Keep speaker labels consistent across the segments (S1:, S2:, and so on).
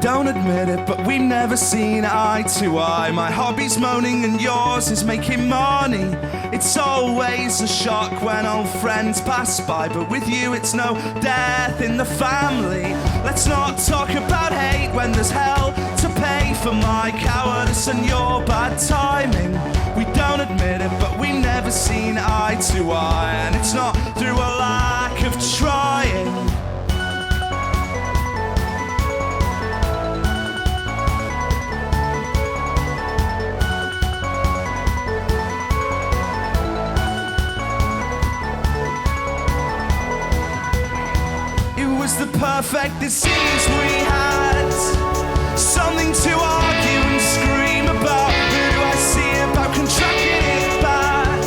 S1: don't admit it, but we've never seen eye to eye. My hobby's moaning and yours is making money. It's always a shock when old friends pass by, but with you it's no death in the family. Let's not talk about hate when there's hell to pay for my cowardice and your bad timing. We don't admit it, but we've never seen eye to eye, and it's not through a lack of trying. The perfect disease we had, something to argue and scream about. Who do I see about contracting it back,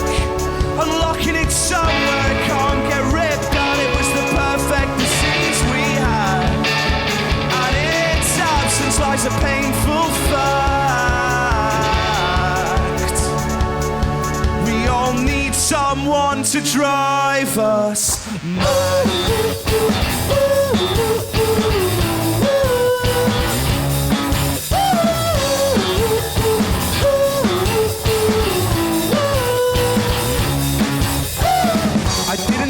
S1: unlocking it somewhere it can't get ripped out? It was the perfect disease we had, and in its absence lies a painful fact. We all need someone to drive us mad.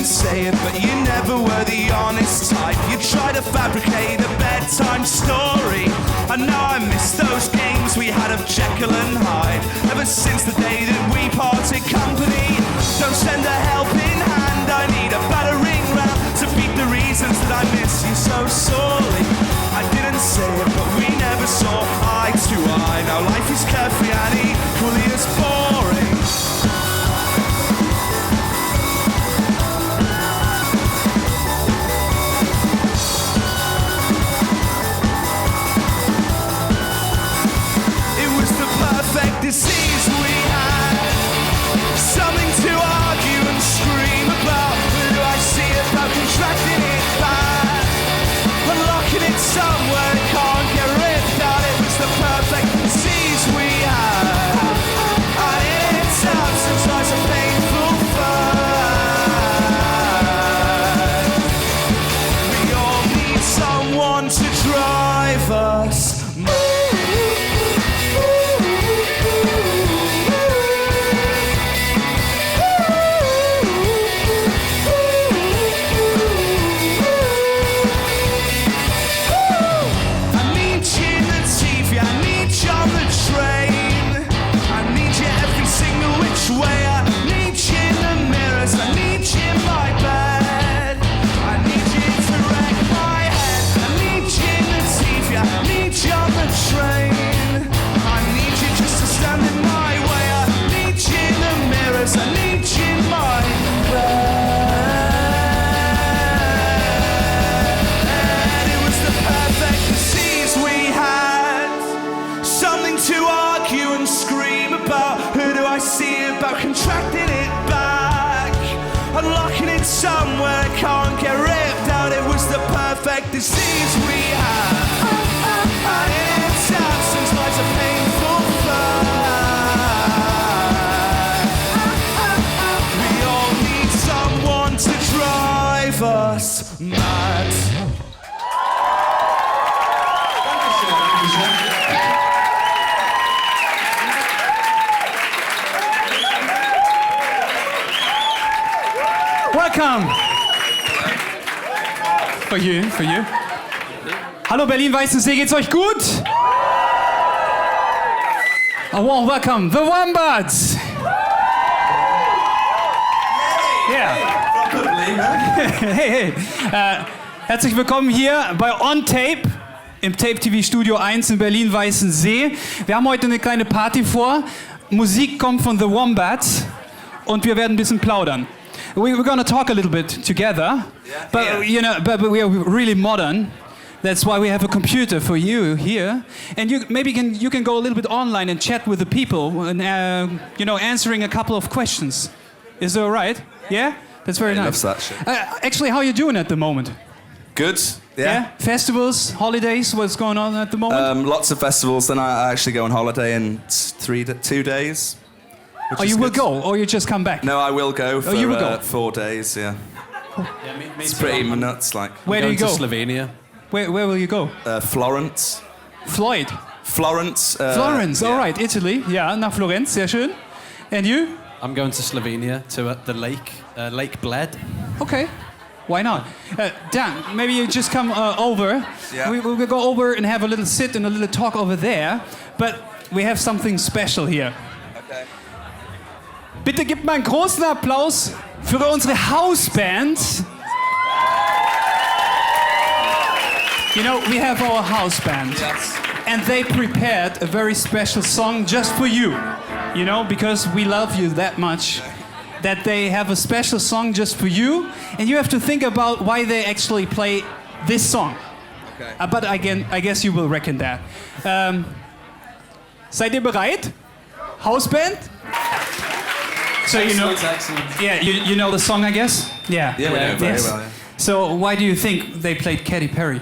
S1: Say it, but you never were the honest type. You try to fabricate a bedtime story, and now I miss those games we had of Jekyll and Hyde. Ever since the day that we parted company, don't send a helping hand. I need a battering ram to beat the reasons that I miss you so sorely. I didn't say it, but we never saw eye to eye. Now life is carefree and equally as boring. Disease we had, something to argue and scream about. Who do I see about contracting it back, unlocking it somewhere it can't get ripped out? It was the perfect disease we had, and in its absence lies a painful fact. We all need someone to drive us mad. Contracting it back, unlocking it somewhere it can't get ripped out. It was the perfect disease we had, and in its absence lies a painful fact. We all need someone to drive us mad.
S2: Welcome. For you. Hallo Berlin-Weißensee, geht's euch gut? A warm welcome, the Wombats. Yeah. Hey. Herzlich willkommen hier bei On Tape im Tape TV Studio 1 in Berlin-Weißensee. Wir haben heute eine kleine Party vor. Musik kommt von The Wombats und wir werden ein bisschen plaudern. We're going to talk a little bit together, but but we are really modern. That's why we have a computer for you here, and you can go a little bit online and chat with the people, and answering a couple of questions. Is that all right? Yeah, that's very nice.
S1: Love that shit.
S2: Actually, how are you doing at the moment?
S1: Good. Yeah.
S2: Festivals, holidays. What's going on at the moment?
S1: Lots of festivals. Then I actually go on holiday in 2 days.
S2: Oh, you will go, or you just come back?
S1: No, I will go for
S2: you will go.
S1: 4 days, yeah.
S3: Me
S1: It's pretty nuts, like.
S2: Where do you go?
S3: To Slovenia.
S2: Where will you go?
S1: Florence.
S2: Floyd.
S1: Florence.
S2: Florence,
S1: yeah.
S2: all right, Italy. Ja, nach Florenz, sehr schön. And you?
S3: I'm going to Slovenia to the lake, Lake Bled.
S2: Okay, why not? Dan, maybe you just come over.
S1: Yeah.
S2: We'll go over and have a little sit and a little talk over there. But we have something special here.
S1: Okay.
S2: Bitte gebt mal einen großen Applaus für unsere Houseband. You know, we have our house band.
S1: Yes.
S2: And they prepared a very special song just for you. You know, because we love you that much. That they have a special song just for you. And you have to think about why they actually play this song.
S1: Okay.
S2: But again, I guess you will reckon that. Seid ihr bereit? Houseband? So you know,
S3: Excellent.
S2: yeah, you know the song, I guess. Yeah.
S1: Yeah, we know it very
S2: Yes.
S1: well. Yeah.
S2: So why do you think they played Katy Perry?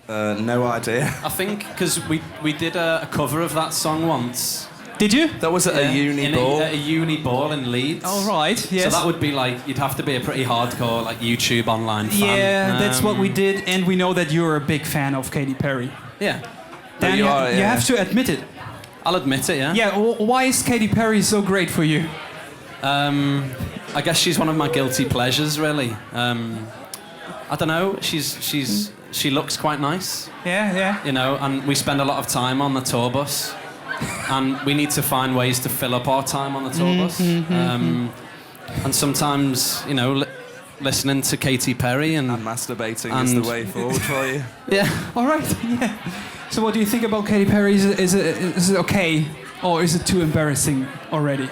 S1: No idea.
S3: I think because we did a cover of that song once.
S2: Did you?
S1: That was at a uni ball.
S3: At a uni ball in Leeds.
S2: All right. Yes.
S3: So that would be like, you'd have to be a pretty hardcore like YouTube online fan.
S2: Yeah, that's what we did, and we know that you're a big fan of Katy Perry.
S3: Yeah,
S2: Dan,
S1: you are,
S2: you
S1: yeah.
S2: have to admit it.
S3: I'll admit it, yeah.
S2: Yeah, why is Katy Perry so great for you?
S3: I guess she's one of my guilty pleasures, really. I don't know, she looks quite nice,
S2: Yeah.
S3: you know, and we spend a lot of time on the tour bus. And we need to find ways to fill up our time on the tour bus. And sometimes, you know, listening to Katy Perry and
S1: Masturbating is the way forward for you.
S3: yeah.
S2: All right. Yeah. So what do you think about Katy Perry? Is it okay, or is it too embarrassing already?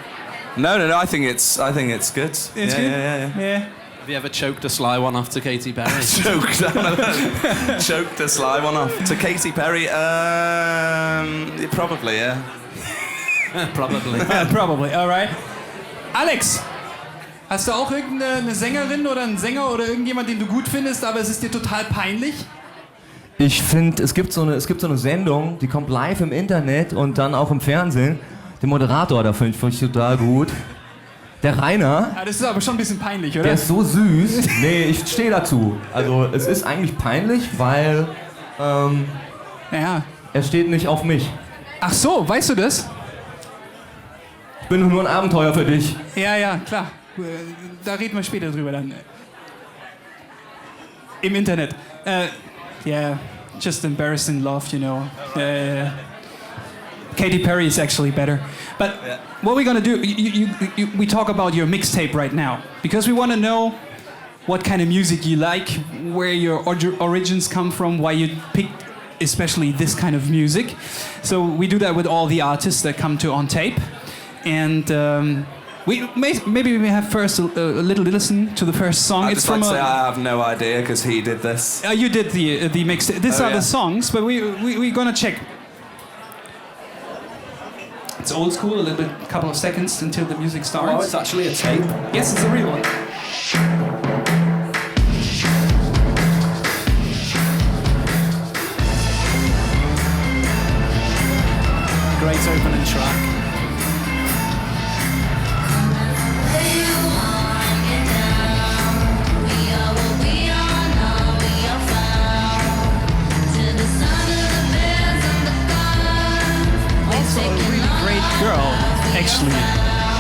S1: No. I think it's good.
S2: It's
S1: yeah,
S2: good.
S1: Yeah.
S3: Have you ever choked a sly one off to Katy Perry?
S1: Choked a sly one off to Katy Perry. Probably, yeah.
S3: Probably.
S2: Probably. All right. Alex, hast du auch irgendeine Sängerin oder einen Sänger oder irgendjemand, den du gut findest, aber es ist dir total peinlich?
S4: Ich finde, es gibt so eine Sendung, die kommt live im Internet und dann auch im Fernsehen. Den Moderator, da finde ich total gut. Der Rainer,
S2: Ja, das ist aber schon ein bisschen peinlich, oder?
S4: der ist so süß. Nee, ich stehe dazu. Also es ist eigentlich peinlich, weil
S2: Ja.
S4: er steht nicht auf mich.
S2: Ach so, weißt du das?
S4: Ich bin nur ein Abenteuer für dich.
S2: Ja, klar. Da reden wir später drüber dann. Im Internet. Yeah, just embarrassing love, you know. Katy Perry is actually better. But what we're gonna do, we talk about your mixtape right now. Because we want to know what kind of music you like, where your origins come from, why you picked especially this kind of music. So we do that with all the artists that come to On Tape. And maybe we have first a little listen to the first song.
S1: I'd just like to say I have no idea because he did this.
S2: You did the mixtape. These are
S1: yeah.
S2: the songs, but we're gonna check. It's old school, a little bit, couple of seconds until the music starts.
S3: Oh, it's actually a tape.
S2: Yes, it's a real one.
S3: Great opening track.
S2: Also a really great girl, actually.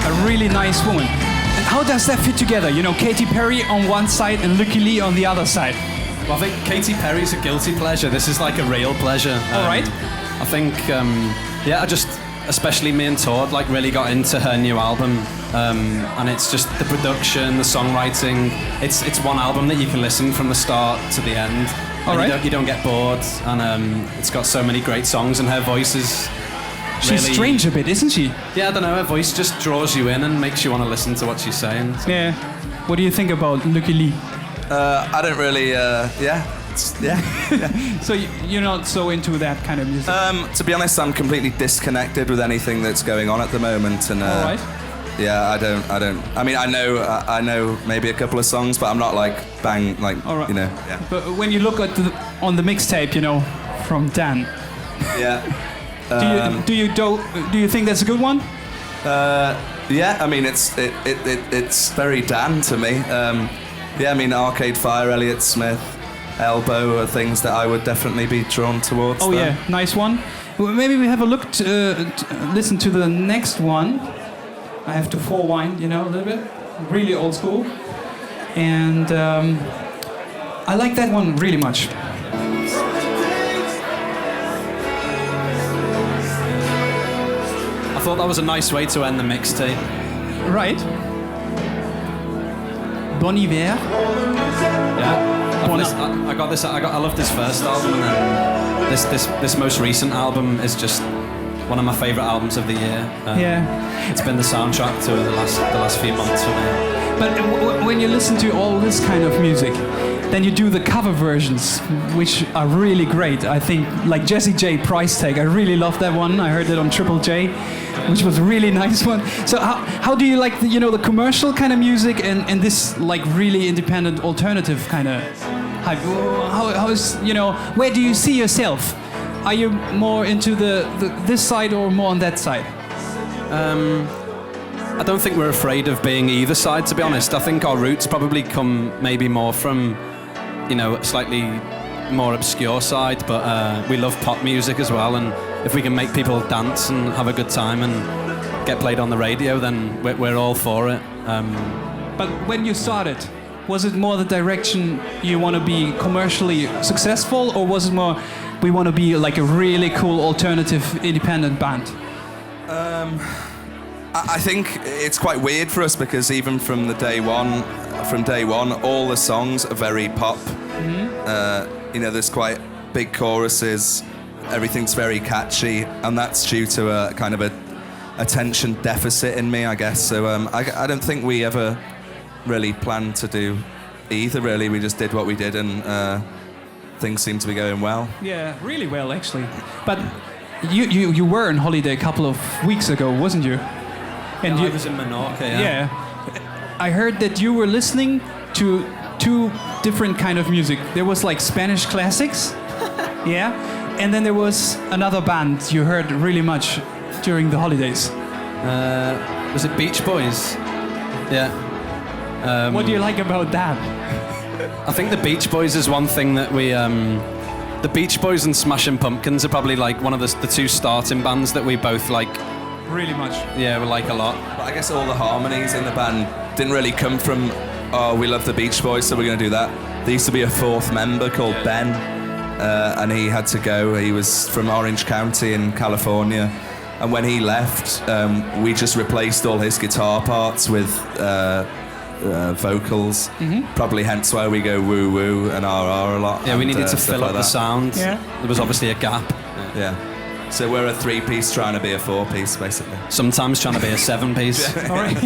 S2: A really nice woman. And how does that fit together? You know, Katy Perry on one side and Lucky Lee on the other side.
S3: Well, I think Katy Perry's a guilty pleasure. This is like a real pleasure.
S2: All right.
S3: I think, I just, especially me and Todd, like really got into her new album. And it's just the production, the songwriting. It's one album that you can listen from the start to the end.
S2: All right.
S3: You don't get bored. And it's got so many great songs, and her voice is
S2: She's
S3: really
S2: strange a bit, isn't she?
S3: Yeah, I don't know. Her voice just draws you in and makes you want to listen to what she's saying.
S2: Yeah. What do you think about Lucky Lee?
S1: I don't really.
S2: So you're not so into that kind of music?
S1: To be honest, I'm completely disconnected with anything that's going on at the moment, and
S2: All right.
S1: yeah, I don't. I mean, I know maybe a couple of songs, but I'm not like bang like
S2: All right.
S1: you know. Yeah.
S2: But when you look at on the mixtape, you know, from Dan,
S1: Yeah.
S2: do you think that's a good one?
S1: Yeah, I mean it's very Dan to me. Yeah, I mean Arcade Fire, Elliott Smith, Elbow are things that I would definitely be drawn towards.
S2: Oh
S1: though.
S2: yeah, nice one. Well, maybe we have a look, listen to the next one. I have to forewind, a little bit. Really old school. And I like that one really much.
S3: I thought that was a nice way to end the mixtape.
S2: Right. Bon Iver.
S3: Yeah. I love this first album, and then this most recent album is just one of my favourite albums of the year. It's been the soundtrack to the last few months for me.
S2: But when you listen to all this kind of music, then you do the cover versions, which are really great. I think, like Jesse J Price Tag, I really love that one. I heard it on Triple J, which was a really nice one. So how do you like the commercial kind of music and this like really independent alternative kind of hype? How is where do you see yourself? Are you more into this side or more on that side?
S3: I don't think we're afraid of being either side, to be honest. I think our roots probably come maybe more from, slightly more obscure side, but we love pop music as well, and if we can make people dance and have a good time and get played on the radio, then we're all for it.
S2: But when you started, was it more the direction you want to be commercially successful, or was it more we want to be like a really cool alternative independent band?
S1: I think it's quite weird for us because even from day one, all the songs are very pop. Mm-hmm. There's quite big choruses, everything's very catchy, and that's due to a kind of a attention deficit in me, I guess. So I don't think we ever really planned to do either, really. We just did what we did, and things seem to be going well.
S2: Yeah, really well, actually. But you were on holiday a couple of weeks ago, wasn't you? And
S3: I was in Menorca,
S2: yeah. I heard that you were listening to two different kind of music. There was like Spanish classics, yeah, and then there was another band you heard really much during the holidays.
S3: Was it Beach Boys? Yeah.
S2: What do you like about that?
S3: I think the Beach Boys is one thing that we... the Beach Boys and Smashing Pumpkins are probably like one of the two starting bands that we both like.
S2: Really much.
S3: Yeah, we like a lot.
S1: But I guess all the harmonies in the band didn't really come from, we love the Beach Boys, so we're going to do that. There used to be a fourth member called Ben, and he had to go. He was from Orange County in California. And when he left, we just replaced all his guitar parts with vocals. Mm-hmm. Probably hence why we go woo-woo and RR a lot.
S3: Yeah, we needed to fill up
S1: like
S3: the sound.
S2: Yeah.
S3: There was obviously a gap.
S1: Yeah. So we're a three-piece trying to be a four-piece, basically.
S3: Sometimes trying to be a seven-piece.
S2: All right.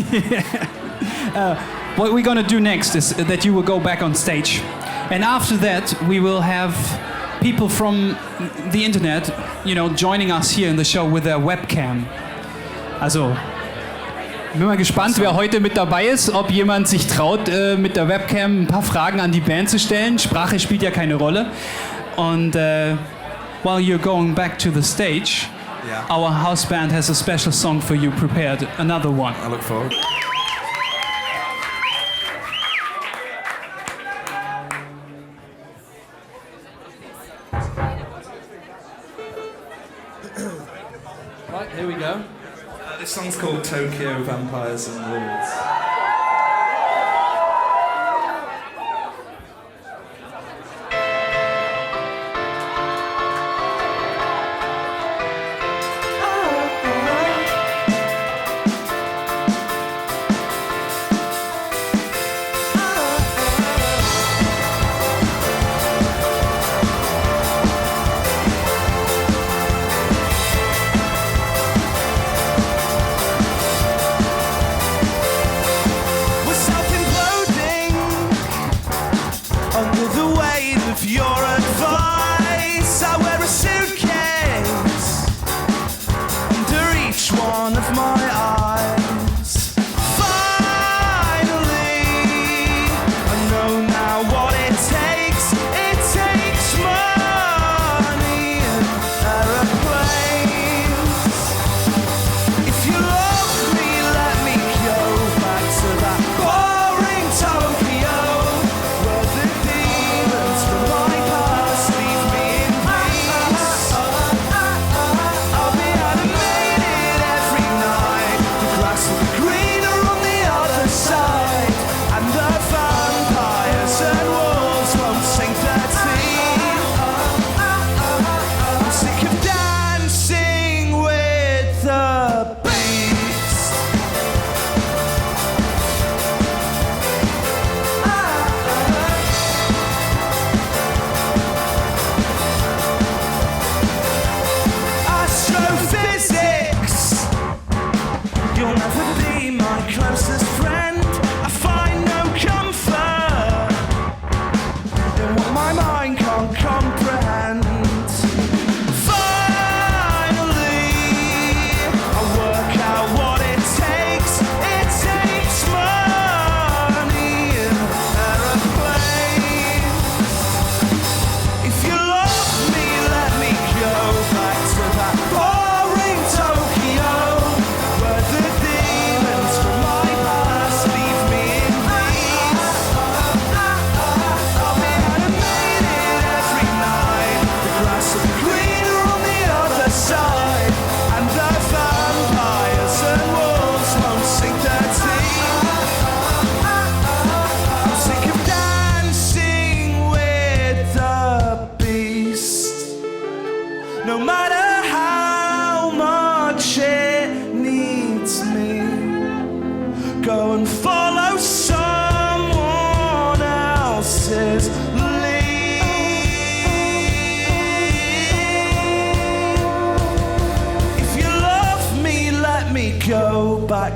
S2: What we're going to do next is that you will go back on stage. And after that, we will have people from the internet, joining us here in the show with their webcam. Also, ich bin mal gespannt, wer heute mit dabei ist, ob jemand sich traut, mit der Webcam ein paar Fragen an die Band zu stellen. Sprache spielt ja keine Rolle. Und while you're going back to the stage, our house band has a special song for you prepared, another one.
S1: I look forward.
S3: Right, here we go.
S1: This song's called Tokyo Vampires and Wolves.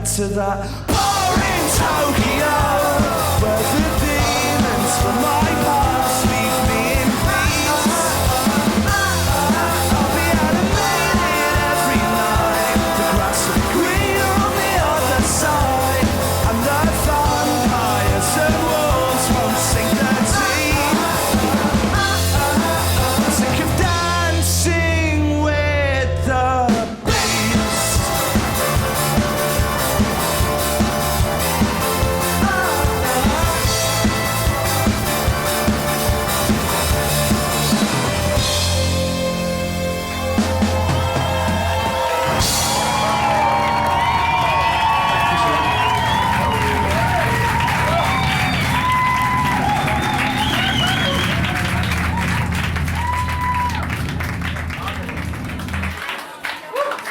S1: get to that bar in Tokyo where the demons from my past leave me in peace. I'll be animated every night. The grass will be green on the other side, and the vampires and wolves won't sink their teeth. Sick of dancing with the beast.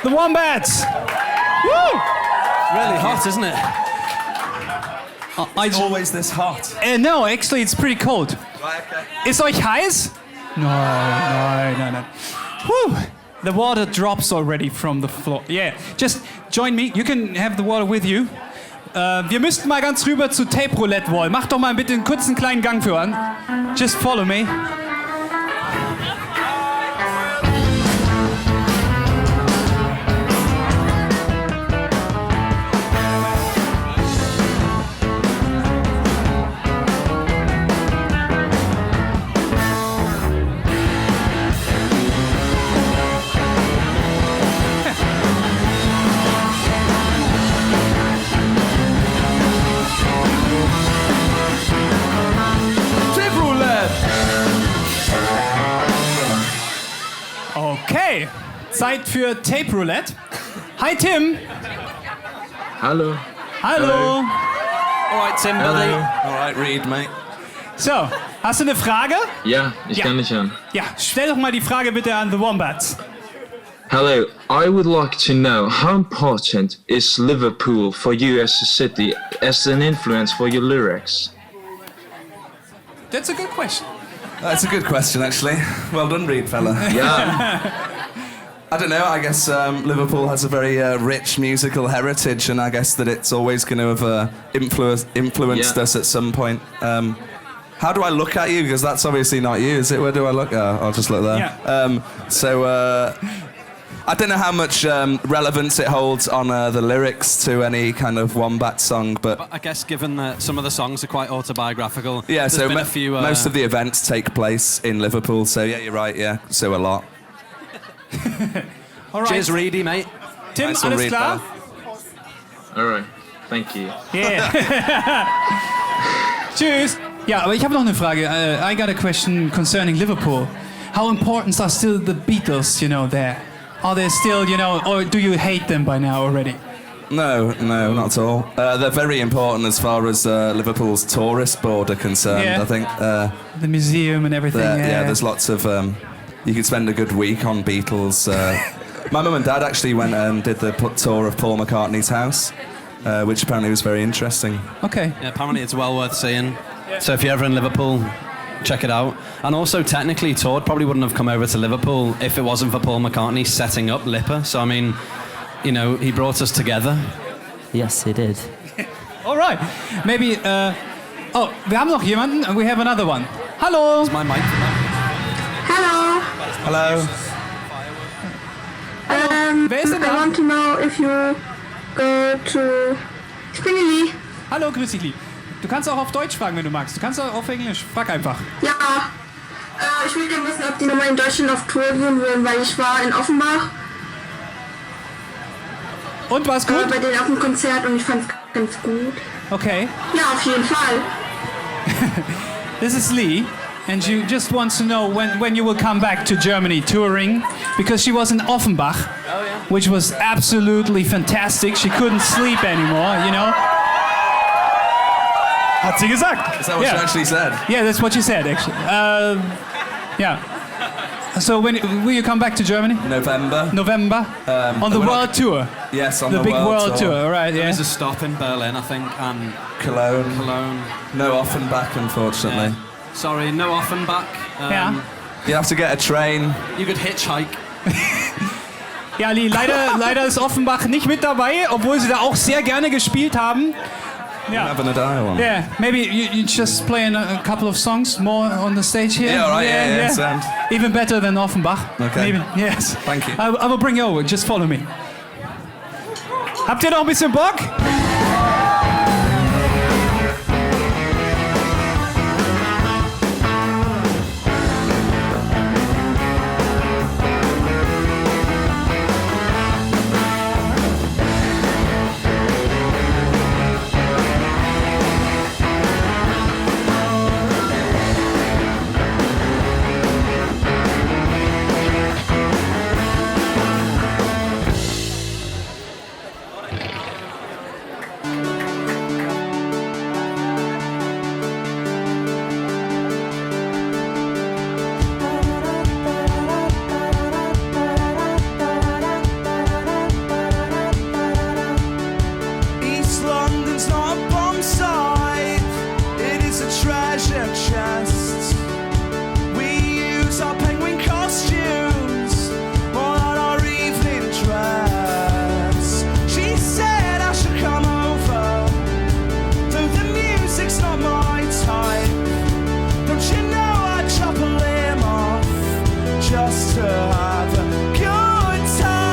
S2: The Wombats! Woo!
S3: Really hot, isn't it?
S1: It's always this hot.
S2: No, actually, it's pretty cold.
S1: Right, okay.
S2: Ist euch heiß? No. Whew. The water drops already from the floor. Yeah, just join me. You can have the water with you. Wir müssten mal ganz rüber zu Tape Roulette Wall. Mach doch mal bitte einen kurzen kleinen Gang für an. Just follow me.
S1: Tape Roulette!
S2: Okay, Zeit für Tape Roulette. Hi Tim.
S5: Hallo.
S2: Hallo.
S3: Alright, Tim, buddy.
S1: Alright, read, mate.
S2: So, hast du eine Frage?
S5: Ja, ich
S2: Ja.
S5: kann nicht hören.
S2: Ja, stell doch mal die Frage bitte an The Wombats.
S5: Hello, I would like to know how important is Liverpool for you as a city, as an influence for your lyrics?
S2: That's a good question.
S1: That's a good question, actually. Well done, Reed, fella.
S5: Yeah,
S1: I don't know, I guess Liverpool has a very rich musical heritage, and I guess that it's always going to have influenced
S5: Yeah.
S1: us at some point. How do I look at you? Because that's obviously not you, is it? Where do I look? Oh, I'll just look there.
S2: Yeah.
S1: I don't know how much relevance it holds on the lyrics to any kind of Wombat song, but
S3: I guess given that some of the songs are quite autobiographical,
S1: yeah,
S3: there's
S1: so
S3: been a few...
S1: most of the events take place in Liverpool, so yeah, you're right, yeah, so a lot.
S2: Alright.
S3: Cheers, Reedy, mate.
S2: Tim,
S1: Nice one,
S2: alles
S1: Reed,
S2: klar?
S5: alright, thank you.
S2: Yeah. Tschüss. Ja, aber ich habe noch eine Frage. I got a question concerning Liverpool. How important are still the Beatles, there? Are they still, or do you hate them by now already?
S1: No, not at all. They're very important as far as Liverpool's tourist board are concerned.
S2: Yeah.
S1: I think
S2: The museum and everything.
S1: there's lots of... you could spend a good week on Beatles. My mum and dad actually went and did the tour of Paul McCartney's house, which apparently was very interesting.
S2: Okay.
S3: Yeah, apparently it's well worth seeing. So if you're ever in Liverpool, check it out. And also, technically, Todd probably wouldn't have come over to Liverpool if it wasn't for Paul McCartney setting up Lipper. So, I mean, he brought us together.
S6: Yes, he did.
S2: Alright. Maybe, oh, wir haben noch jemanden. We have another one. Hallo.
S3: My mic.
S7: Hello.
S1: Hello.
S2: Wer ist denn
S7: I
S2: da?
S7: want to know if you go to Spinelli.
S2: Hallo, grüß dich lieb. Du kannst auch auf Deutsch fragen, wenn du magst. Du kannst auch auf Englisch. Frag einfach.
S7: Ja. Ich will gerne wissen, ob die nochmal in Deutschland auf Tour gehen würden, weil ich war in Offenbach
S2: Und war's gut?
S7: bei denen auf dem Konzert und ich fand es ganz gut.
S2: Okay.
S7: Ja, auf jeden Fall.
S2: This is Lee, and she just wants to know when you will come back to Germany touring, because she was in Offenbach, which was absolutely fantastic. She couldn't sleep anymore. Hat sie gesagt.
S1: Is that what she actually said?
S2: Yeah, that's what she said, actually. Yeah. So when will you come back to Germany?
S1: November.
S2: November? On the
S1: we're not-
S2: world tour?
S1: Yes, on
S2: The
S1: the
S2: big world tour, all right, yeah.
S3: There's a stop in Berlin, I think, and
S1: Cologne.
S3: Cologne.
S1: No Offenbach, unfortunately.
S3: Yeah. Sorry, no Offenbach.
S2: Yeah.
S1: You have to get a train.
S3: You could hitchhike.
S2: Ja, Lee, leider ist Offenbach nicht mit dabei, obwohl sie da auch sehr gerne gespielt haben. Ja.
S8: Having a dialogue.
S2: Yeah, maybe you just play a couple of songs more on the stage here.
S8: Yeah, all right, yeah. Sound.
S2: Even better than Offenbach.
S8: Okay.
S2: Maybe, yes.
S8: Thank you.
S2: I will bring you over, just follow me. Habt ihr noch ein bisschen Bock?
S1: East London's not a bomb site, it is a treasure chest. We use our penguin costumes more than our evening dress. She said I should come over, though the music's not my type. Don't you know I'd chop a limb off just to have a good time?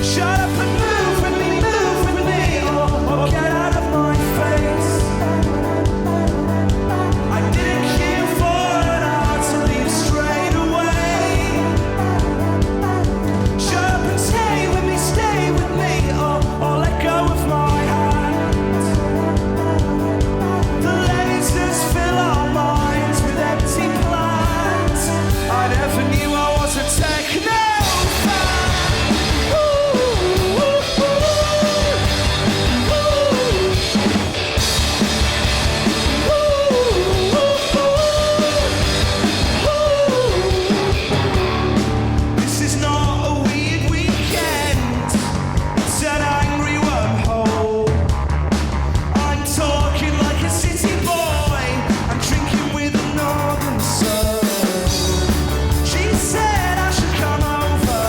S1: Shut up and move with me, or get out of my face. I didn't queue for an hour to leave straight away. Shut up and stay with me, or let go of my hand. The lasers fill our minds with empty plans. I never knew I was a techno fan. This is not a weird weekend, it's an angry wormhole. I'm talking like a city boy, I'm drinking with a northern soul. She said I should come over,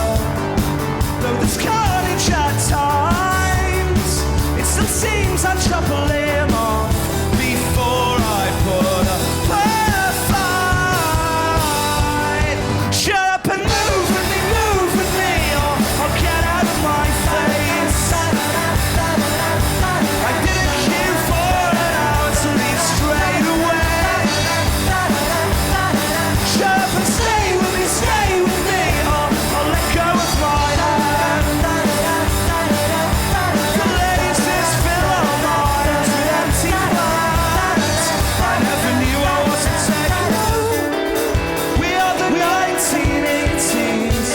S1: though there's carnage at times. It still seems I'd chop a limb off before I put up a fight. Shut up and move with me, or get out of my face. I didn't queue for an hour to leave straight away. Shut up and stay with me, or let go of my hand. The lasers fill our minds with empty plans. I never knew I was a techno. We are the 1980s.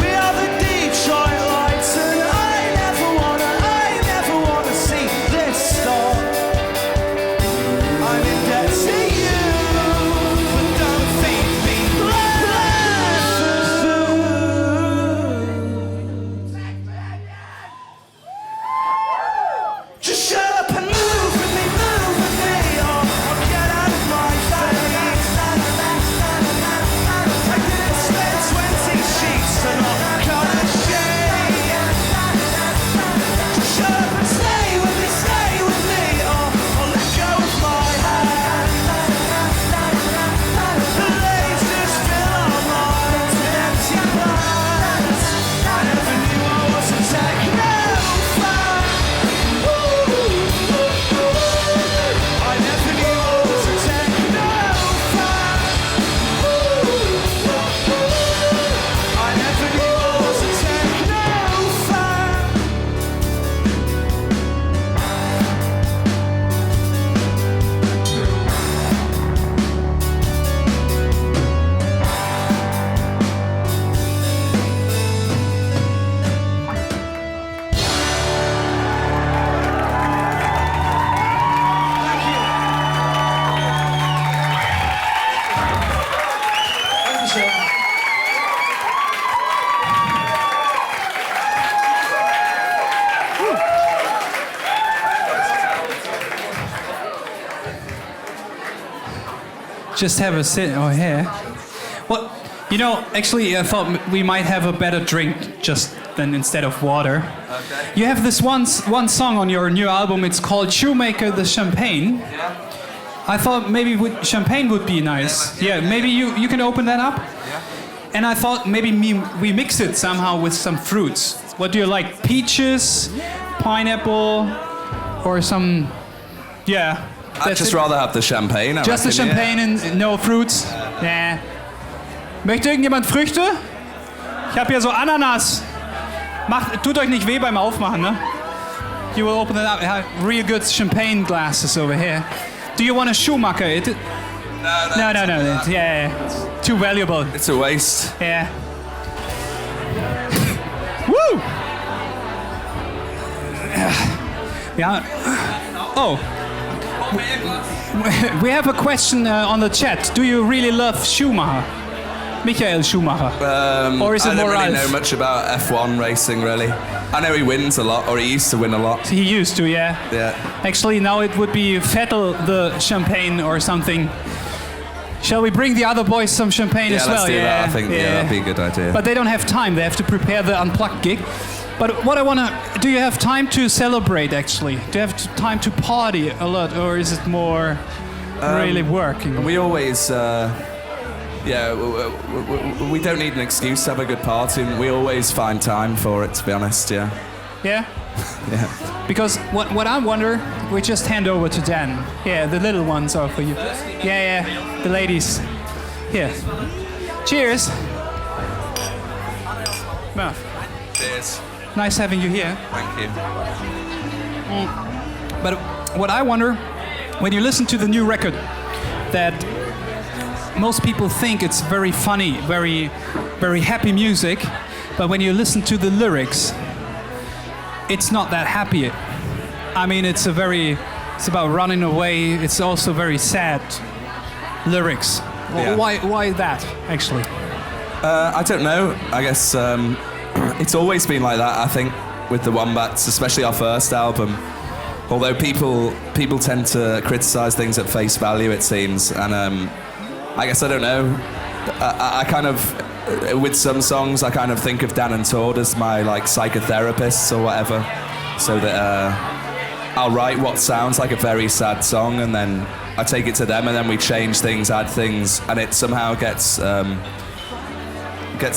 S1: We are the Detroit lights, and I never wanna see this stop. I'm in debt to you, but don't feed me food. Just shut up and move with me, or get out of my face. I didn't spend 20 sheets to not cut a shade. Just shut up and stay with me, or let go of my hand. The lasers fill our minds with empty plans. I never knew I was a techno fan. I never knew I was a techno fan. I never knew I was a techno fan.
S2: Just have a sit over here. Well, You know, actually, I thought we might have a better drink just than instead of water.
S1: Okay.
S2: You have this one song on your new album. It's called "Shoemaker the Champagne."
S1: Yeah.
S2: I thought maybe champagne would be nice. Yeah, maybe you can open that up.
S1: Yeah.
S2: And I thought maybe we mix it somehow with some fruits. What do you like? Peaches, pineapple, or some? Yeah.
S8: I'd just rather have the champagne.
S2: Just the champagne and no fruits. Yeah. Möchte irgendjemand Früchte? Ich habe hier so Ananas. Tut euch nicht weh beim Aufmachen, ne? You will open it up. I have real good champagne glasses over here. Do you want a Schumacher? No. Yeah. It's too valuable.
S8: It's a waste.
S2: Yeah. Woo! Yeah. Oh. We have a question on the chat. Do you really love Schumacher? Michael Schumacher? Or is it
S8: I don't
S2: more
S8: really
S2: Ralf?
S8: know much about F1 racing, really. I know he wins a lot, or he used to win a lot.
S2: He used to, yeah.
S8: Yeah.
S2: Actually, now it would be Vettel the champagne or something. Shall we bring the other boys some champagne as well?
S8: Let's do that. I think that'd be a good idea.
S2: But they don't have time. They have to prepare the Unplugged gig. But what I wanna, do you have time to celebrate? Actually, do you have time to party a lot, or is it more really working?
S8: We always, we don't need an excuse to have a good party, and we always find time for it. To be honest, yeah.
S2: Yeah.
S8: Yeah.
S2: Because what I wonder, we just hand over to Dan. Yeah, the little ones are for you. Yeah, the ladies. Here. Cheers. Well,
S8: Cheers.
S2: nice having you here.
S8: Thank you.
S2: But what I wonder, when you listen to the new record, that most people think it's very funny, very, very happy music, but when you listen to the lyrics, it's not that happy. I mean, it's about running away. It's also very sad lyrics.
S8: Yeah.
S2: Why that, actually?
S8: I don't know. I guess it's always been like that, I think, with the Wombats, especially our first album. Although people tend to criticize things at face value, it seems. And I guess I don't know. I kind of, with some songs, I kind of think of Dan and Todd as my like psychotherapists or whatever. So that I'll write what sounds like a very sad song, and then I take it to them, and then we change things, add things, and it somehow gets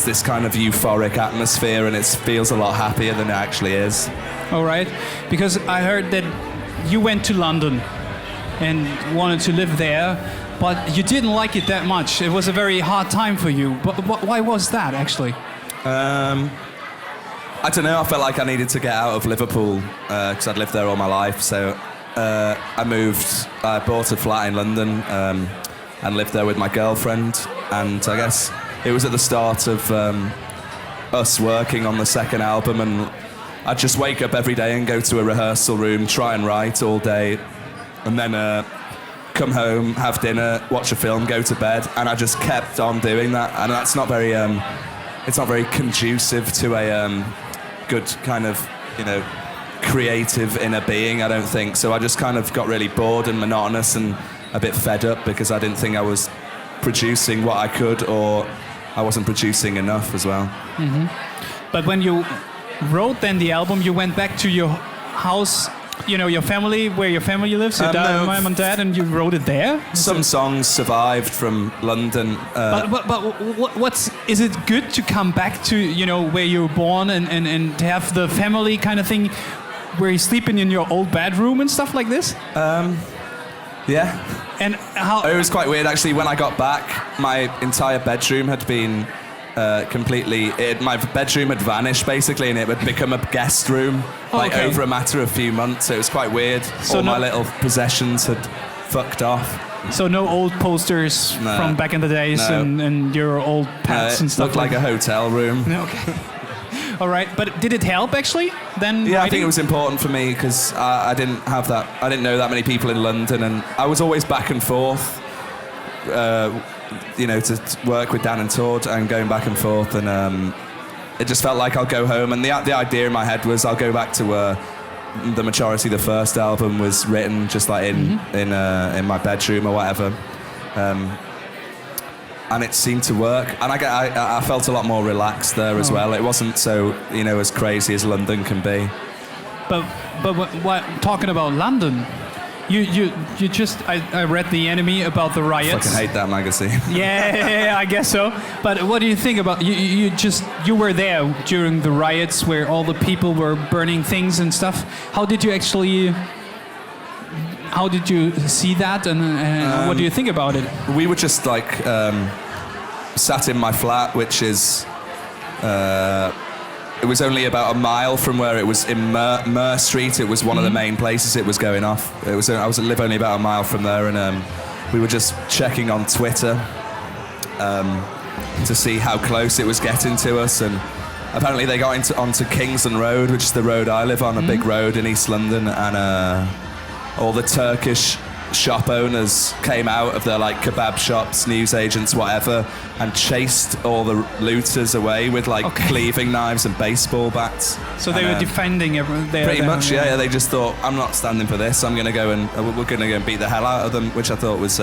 S8: this kind of euphoric atmosphere, and it feels a lot happier than it actually is.
S2: All right, because I heard that you went to London and wanted to live there, but you didn't like it that much. It was a very hard time for you. But why was that, actually?
S8: I don't know, I felt like I needed to get out of Liverpool because I'd lived there all my life. So I bought a flat in London and lived there with my girlfriend. And I guess it was at the start of us working on the second album, and I'd just wake up every day and go to a rehearsal room, try and write all day, and then come home, have dinner, watch a film, go to bed, and I just kept on doing that. And that's not very, it's not very conducive to a good kind of, creative inner being, I don't think. So I just kind of got really bored and monotonous and a bit fed up because I didn't think I was producing what I could, or I wasn't producing enough as well.
S2: Mm-hmm. But when you wrote then the album, you went back to your house, your family, where your family lives, your dad, mom and dad, and you wrote it there?
S8: Some songs survived from London.
S2: But is it good to come back to, where you were born and to have the family kind of thing, where you're sleeping in your old bedroom and stuff like this?
S8: Yeah.
S2: And how?
S8: It was quite weird, actually. When I got back, my entire bedroom had been my bedroom had vanished, basically, and it had become a guest room, over a matter of a few months. So it was quite weird. So all my little possessions had fucked off.
S2: So no old posters from back in the days and your old pets and stuff?
S8: Looked like a hotel room.
S2: Okay. All right, but did it help actually? Then
S8: yeah,
S2: writing?
S8: I think it was important for me because I didn't have that. I didn't know that many people in London, and I was always back and forth, to work with Dan and Todd, and going back and forth, and it just felt like I'll go home. And the idea in my head was I'll go back to where the majority of the first album was written, just like in my bedroom or whatever. and it seemed to work. And I felt a lot more relaxed there as well. It wasn't so, as crazy as London can be.
S2: But what talking about London? You just I read The Enemy about the riots.
S8: Fucking hate that magazine.
S2: Yeah, I guess so. But what do you think about you were there during the riots where all the people were burning things and stuff. How did you see that and what do you think about it?
S8: We were just like sat in my flat, which is it was only about a mile from where it was in Mur Street. It was one of the main places it was going off. I live only about a mile from there, and we were just checking on Twitter to see how close it was getting to us. And apparently they got onto Kingston Road, which is the road I live on, a big road in East London, and all the Turkish shop owners came out of their like kebab shops, news agents, whatever, and chased all the looters away with like cleaving knives and baseball bats.
S2: So they were defending everyone there.
S8: Pretty much, yeah. They just thought, I'm not standing for this. I'm gonna go and we're gonna go and beat the hell out of them, which I thought was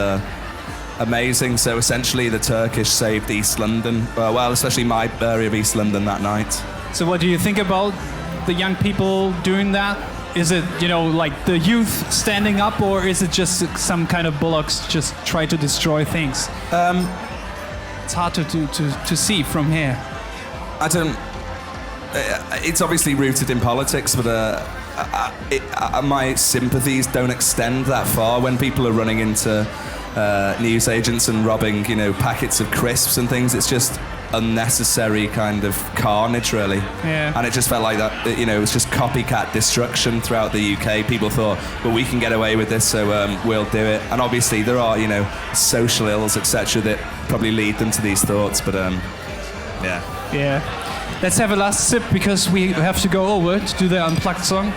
S8: amazing. So essentially, the Turkish saved East London. Well, especially my area of East London that night.
S2: So what do you think about the young people doing that? Is it, like the youth standing up, or is it just some kind of bullocks just try to destroy things? It's hard to see from here.
S8: I don't. It's obviously rooted in politics, but my sympathies don't extend that far. When people are running into news agents and robbing, packets of crisps and things, it's just unnecessary kind of carnage, really.
S2: Yeah.
S8: And it just felt like that, it was just copycat destruction throughout the UK. People thought, well, we can get away with this, so we'll do it. And obviously there are, social ills, etc., that probably lead them to these thoughts, but yeah.
S2: Yeah. Let's have a last sip, because we have to go over to do the Unplugged song.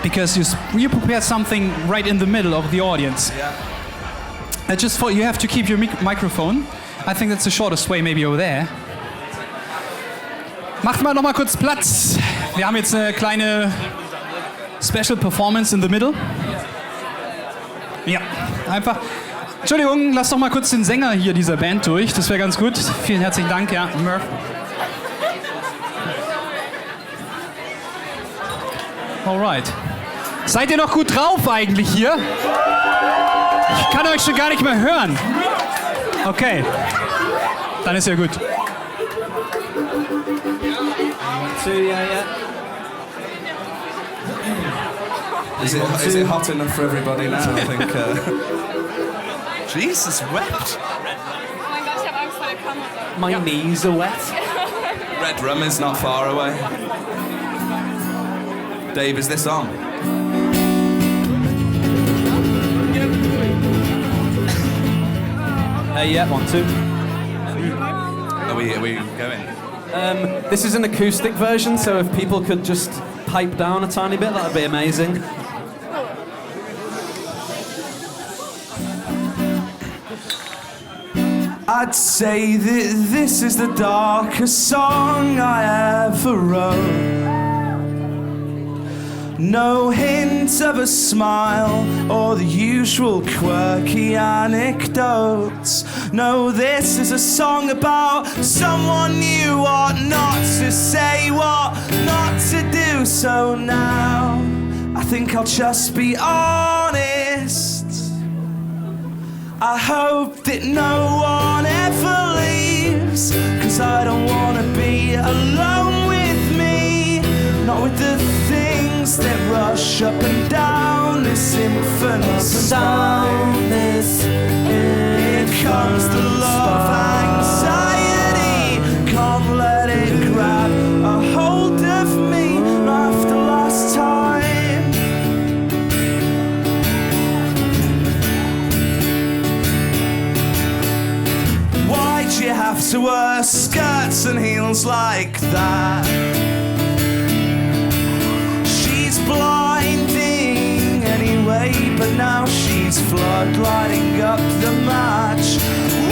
S2: Because you prepared something right in the middle of the audience.
S8: Yeah.
S2: I just thought you have to keep your microphone. I think that's the shortest way, maybe over there. Macht mal noch mal kurz Platz. Wir haben jetzt eine kleine Special Performance in the middle. Ja, einfach. Entschuldigung, lass doch mal kurz den Sänger hier dieser Band durch. Das wäre ganz gut. Vielen herzlichen Dank, ja, Murph. Alright. Seid ihr noch gut drauf eigentlich hier? Ich kann euch schon gar nicht mehr hören. Okay, dann ist ja gut.
S8: Is it hot enough for everybody now? I think. Jesus, wet.
S7: Oh mein Gott, ich habe Angst vor der Kamera.
S3: My knees are wet.
S8: Red Rum is not far away. Dave, is this on?
S3: Yeah, 1, 2.
S8: Are we going?
S3: This is an acoustic version, so if people could just pipe down a tiny bit, that'd be amazing.
S1: I'd say that this is the darkest song I ever wrote. No hint of a smile or the usual quirky anecdotes. No, this is a song about someone knew what not to say, what not to do. So now I think I'll just be honest. I hope that no one ever leaves, 'cause I don't wanna be alone with me. Not with the things that rush up and down this infinite spine. Here comes the love anxiety. Can't let it grab a hold of me after last time. Why'd you have to wear skirts and heels like that? Blinding anyway, but now she's floodlighting up the match.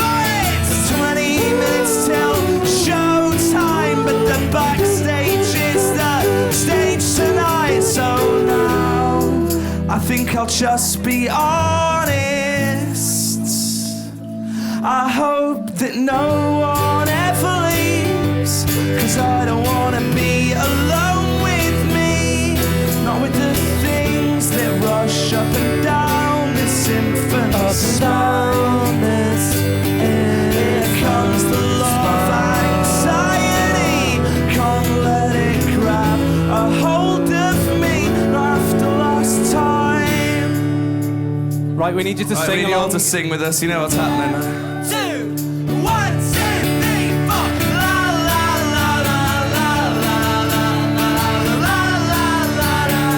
S1: Wait, 20 minutes till showtime, but the backstage is the stage tonight. So now I think I'll just be honest. I hope that no one ever leaves, 'cause I don't wanna be alone with me. Not with the things that rush up and down this infinite space. Here comes the love anxiety. Can't let it grab a hold of me after last time.
S3: Right, we need you to
S8: Right,
S3: sing
S8: we need you all
S3: along.
S8: to sing with us. You know what's happening.
S1: 2, 1, 2, 3, 4. La la la la la la la la la la la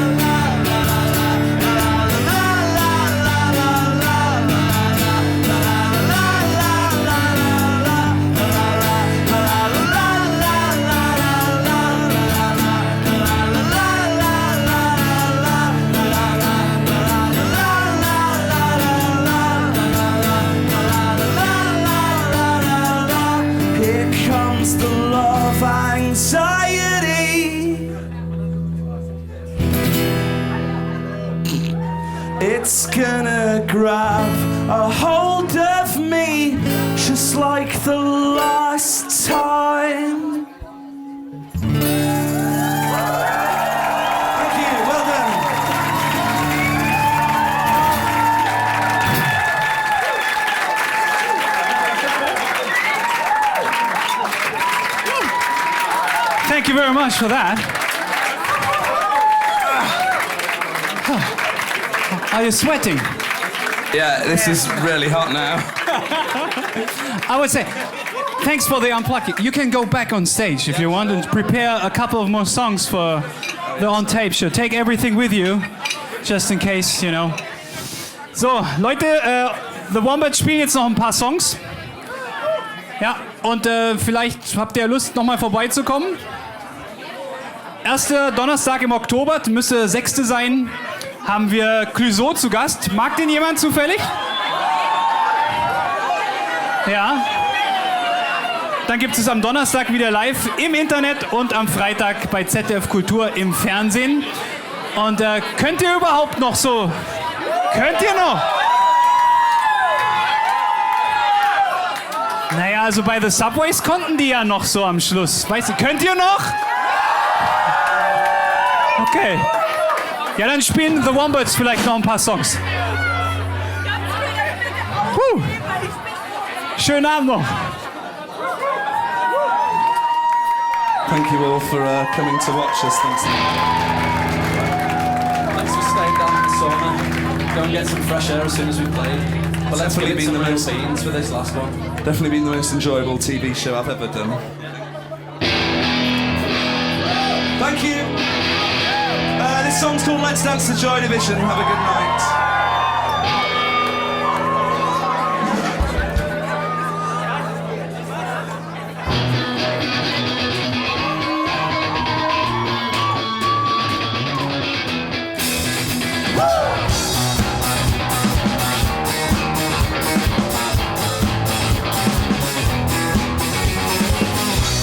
S1: Here comes the love anxiety. It's gonna grab a hold of me just like the last time. Thank you, well done.
S2: Thank you very much for that. Are you sweating?
S8: Yeah, this is really hot now.
S2: I would say, thanks for the unplugging. You can go back on stage if you want and prepare a couple of more songs for the On-Tape show. Take everything with you, just in case, you know. So, Leute, The Wombats spielen jetzt noch ein paar Songs. Ja, und vielleicht habt ihr Lust, nochmal vorbeizukommen. Erster Donnerstag im Oktober, müsste 6. sein, haben wir Clouseau zu Gast. Mag den jemand zufällig? Ja. Dann gibt es am Donnerstag wieder live im Internet und am Freitag bei ZDF Kultur im Fernsehen. Und könnt ihr überhaupt noch so? Könnt ihr noch? Naja, also bei The Subways konnten die ja noch so am Schluss. Weißt du, könnt ihr noch? Okay. Ja, dann spielen The Wombats vielleicht noch ein paar Songs. Schönen Abend noch.
S8: Thank you all for coming to watch us. Thanks.
S3: Thanks for staying down in the sauna. Go and get some fresh air as soon as we play. But let's
S8: Definitely
S3: get
S8: been
S3: some
S8: the
S3: real
S8: most-
S3: scenes for this last one.
S8: Definitely been the most enjoyable TV show I've ever done. Thank you. This song's called Let's Dance the Joy Division. Have a good night.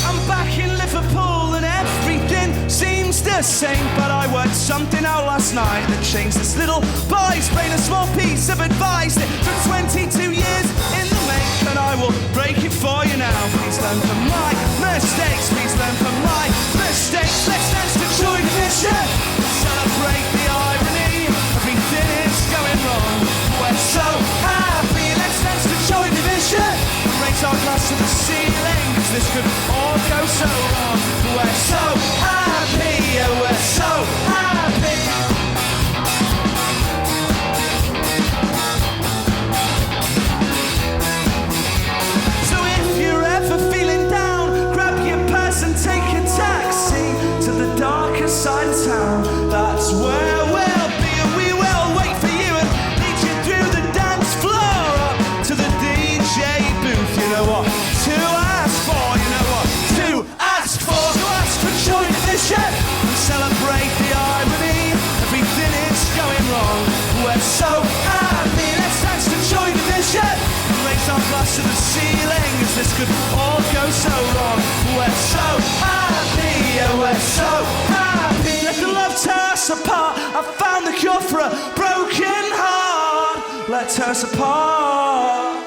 S1: I'm back in Liverpool and everything seems the same, but I worked something out last night that changed this little boy's brain. A small piece of advice that took 22 years in the make, and I will break it for you now. Please learn from my mistakes. Please learn from my mistakes. Let's dance to Joy Division. Celebrate the irony. Everything is going wrong. We're so happy. Let's dance to Joy Division. Raise our glass to the ceiling, 'cause this could all go so wrong. We're so happy. Yeah, we're so happy. So if you're ever feeling down, grab your purse and take a taxi to the darker side of town. That's where we'll be, and we will wait for you and lead you through the dance floor up to the DJ booth. You know what to ask for, you know what to ask for. So ask for Joy Division and celebrate the irony. Everything is going wrong. We're so happy. Let's dance to Joy Division and raise our glass to the ceiling, 'cause this could all go so wrong. We're so happy. Yeah, we're so happy. Let the love tear us apart. I found the cure for a broken heart. Let us apart.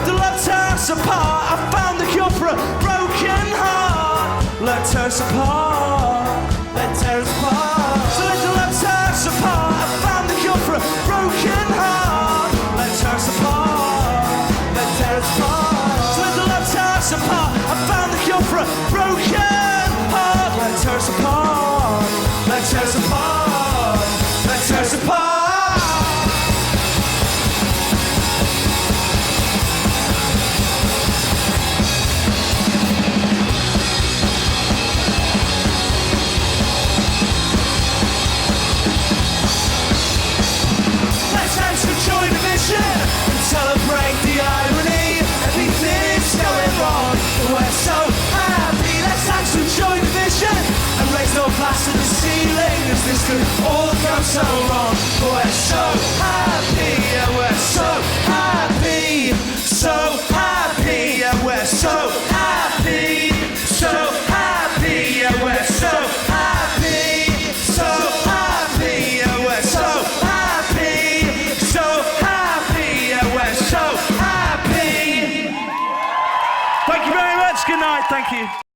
S1: let the love tear us apart. I found the cure for a broken heart. Let tear us apart. Let tear us apart. So let the love tear us apart. I found the cure for a broken heart. Let tear us apart. Let tear us apart. So let the love tear us apart. I found the cure for a broken heart. Let tear us apart. Let tear us apart. Let tear us apart. Join the mission and celebrate the irony. Everything is going wrong, but we're so happy. Let's dance to join the mission and raise no glass to the ceiling, as this could all go so wrong. But we're so happy, yeah, we're so happy, so happy, yeah, we're so happy, so happy, yeah, we're so happy, so happy, yeah, we're so happy, so happy, yeah, we're so happy. Thank you very much. Good night. Thank you.